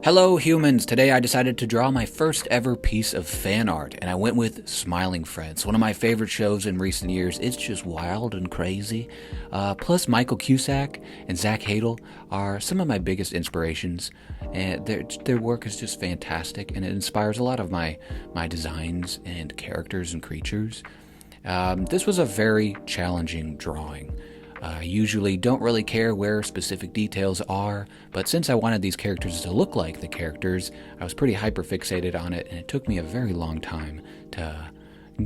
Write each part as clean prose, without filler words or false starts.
Hello humans! Today I decided to draw my first ever piece of fan art, and I went with Smiling Friends, one of my favorite shows in recent years. It's just wild and crazy. Plus Michael Cusack and Zach Hadel are some of my biggest inspirations, and their work is just fantastic, and it inspires a lot of my designs and characters and creatures. This was a very challenging drawing. I usually don't really care where specific details are, but since I wanted these characters to look like the characters, I was pretty hyper-fixated on it, and it took me a very long time to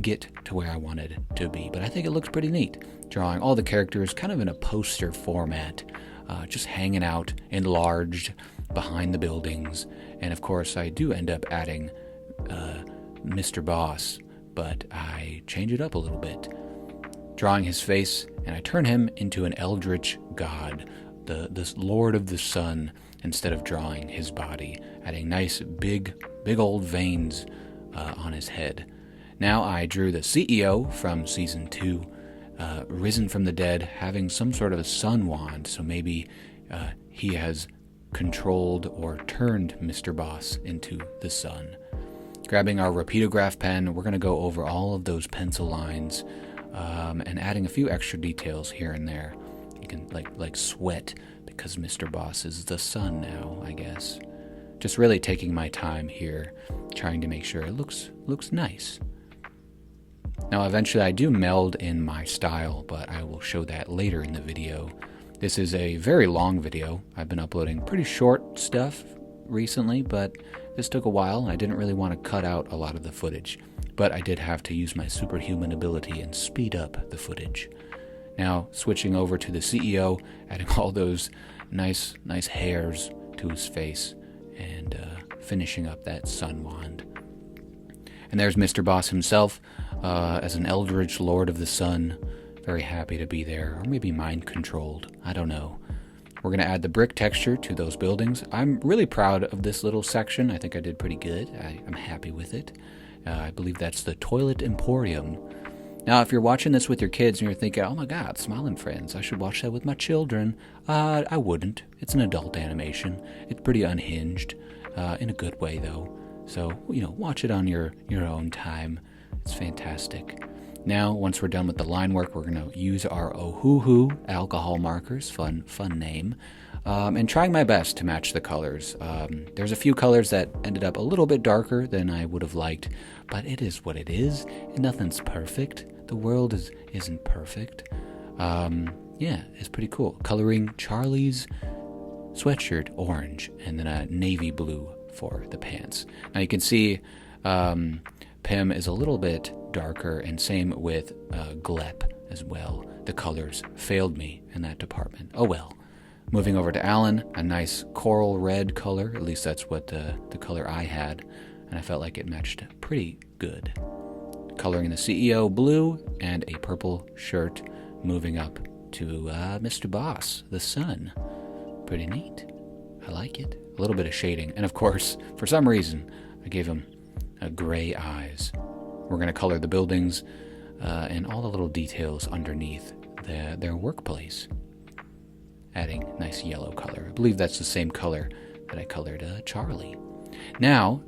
get to where I wanted to be. But I think it looks pretty neat, drawing all the characters kind of in a poster format, just hanging out, enlarged, behind the buildings. And of course, I do end up adding Mr. Boss, but I change it up a little bit, drawing his face, and I turn him into an eldritch god, the Lord of the Sun, instead of drawing his body, adding nice big old veins on his head. Now I drew the CEO from Season 2, risen from the dead, having some sort of a sun wand, so maybe he has controlled or turned Mr. Boss into the sun. Grabbing our Rapidograph pen, we're going to go over all of those pencil lines, and adding a few extra details here and there. You can like sweat because Mr. Boss is the sun now, I guess. Just really taking my time here, trying to make sure it looks nice. Now eventually I do meld in my style, but I will show that later in the video. This is a very long video. I've been uploading pretty short stuff recently, but this took a while. I didn't really want to cut out a lot of the footage, but I did have to use my superhuman ability and speed up the footage. Now, switching over to the CEO, adding all those nice hairs to his face, and finishing up that sun wand. And there's Mr. Boss himself, as an eldritch Lord of the Sun. Very happy to be there, or maybe mind-controlled, I don't know. We're going to add the brick texture to those buildings. I'm really proud of this little section. I think I did pretty good. I'm happy with it. I believe that's the Toilet Emporium. Now, if you're watching this with your kids and you're thinking, oh my god, Smiling Friends, I should watch that with my children, I wouldn't. It's an adult animation. It's pretty unhinged, in a good way though. So, watch it on your own time. It's fantastic. Now, once we're done with the line work, we're going to use our Ohuhu alcohol markers, fun name, and trying my best to match the colors. There's a few colors that ended up a little bit darker than I would have liked, but it is what it is, and nothing's perfect. The world isn't perfect. Yeah, it's pretty cool. Coloring Charlie's sweatshirt orange, and then a navy blue for the pants. Now you can see Pym is a little bit darker, and same with Glep as well. The colors failed me in that department. Oh well. Moving over to Alan, a nice coral red color. At least that's what the color I had, and I felt like it matched pretty good. Coloring the CEO blue and a purple shirt. Moving up to Mr. Boss, the sun. Pretty neat. I like it. A little bit of shading, and of course, for some reason, I gave him gray eyes. We're going to color the buildings and all the little details underneath their workplace. Adding nice yellow color. I believe that's the same color that I colored Charlie. Now,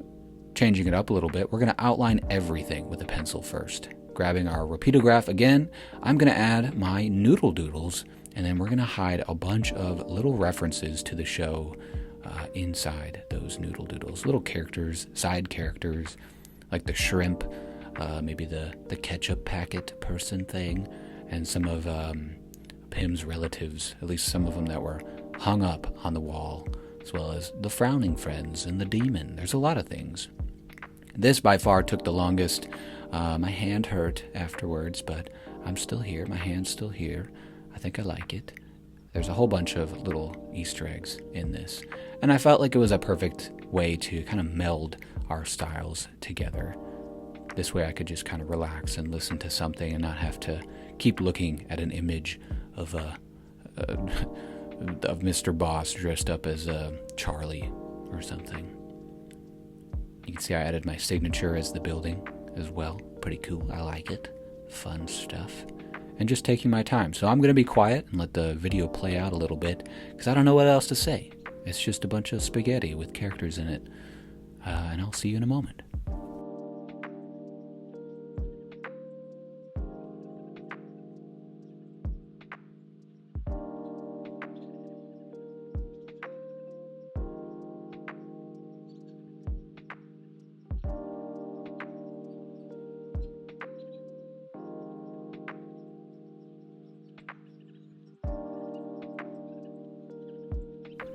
changing it up a little bit, we're going to outline everything with a pencil first. Grabbing our Rapidograph again, I'm going to add my noodle doodles, and then we're going to hide a bunch of little references to the show inside those noodle doodles. Little characters, side characters, like the shrimp, maybe the ketchup packet person thing, and some of Pym's relatives, at least some of them that were hung up on the wall, as well as the Frowning Friends and the demon. There's a lot of things. This by far took the longest. My hand hurt afterwards, but I'm still here. My hand's still here. I think I like it. There's a whole bunch of little Easter eggs in this, and I felt like it was a perfect way to kind of meld our styles together. This way I could just kind of relax and listen to something and not have to keep looking at an image of Mr. Boss dressed up as Charlie or something. You can see I added my signature as the building as well. Pretty cool. I like it. Fun stuff. And just taking my time. So I'm going to be quiet and let the video play out a little bit because I don't know what else to say. It's just a bunch of spaghetti with characters in it. And I'll see you in a moment.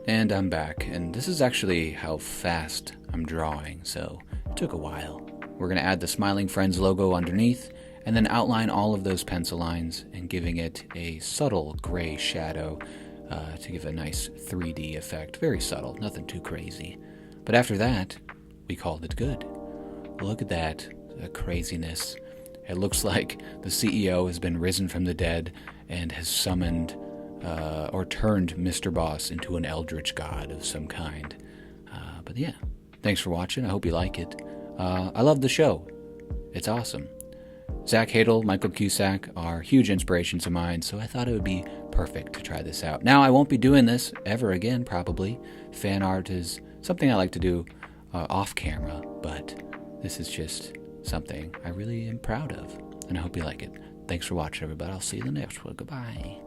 And I'm back, and this is actually how fast I'm drawing, so it took a while. We're going to add the Smiling Friends logo underneath, and then outline all of those pencil lines and giving it a subtle gray shadow to give a nice 3D effect. Very subtle, nothing too crazy. But after that, we called it good. Look at that craziness. It looks like the CEO has been risen from the dead and has summoned or turned Mr. Boss into an eldritch god of some kind. But yeah, thanks for watching. I hope you like it. I love the show. It's awesome. Zach Hadel, Michael Cusack are huge inspirations of mine, so I thought it would be perfect to try this out. Now, I won't be doing this ever again, probably. Fan art is something I like to do off camera, but this is just something I really am proud of, and I hope you like it. Thanks for watching, everybody. I'll see you in the next one. Goodbye.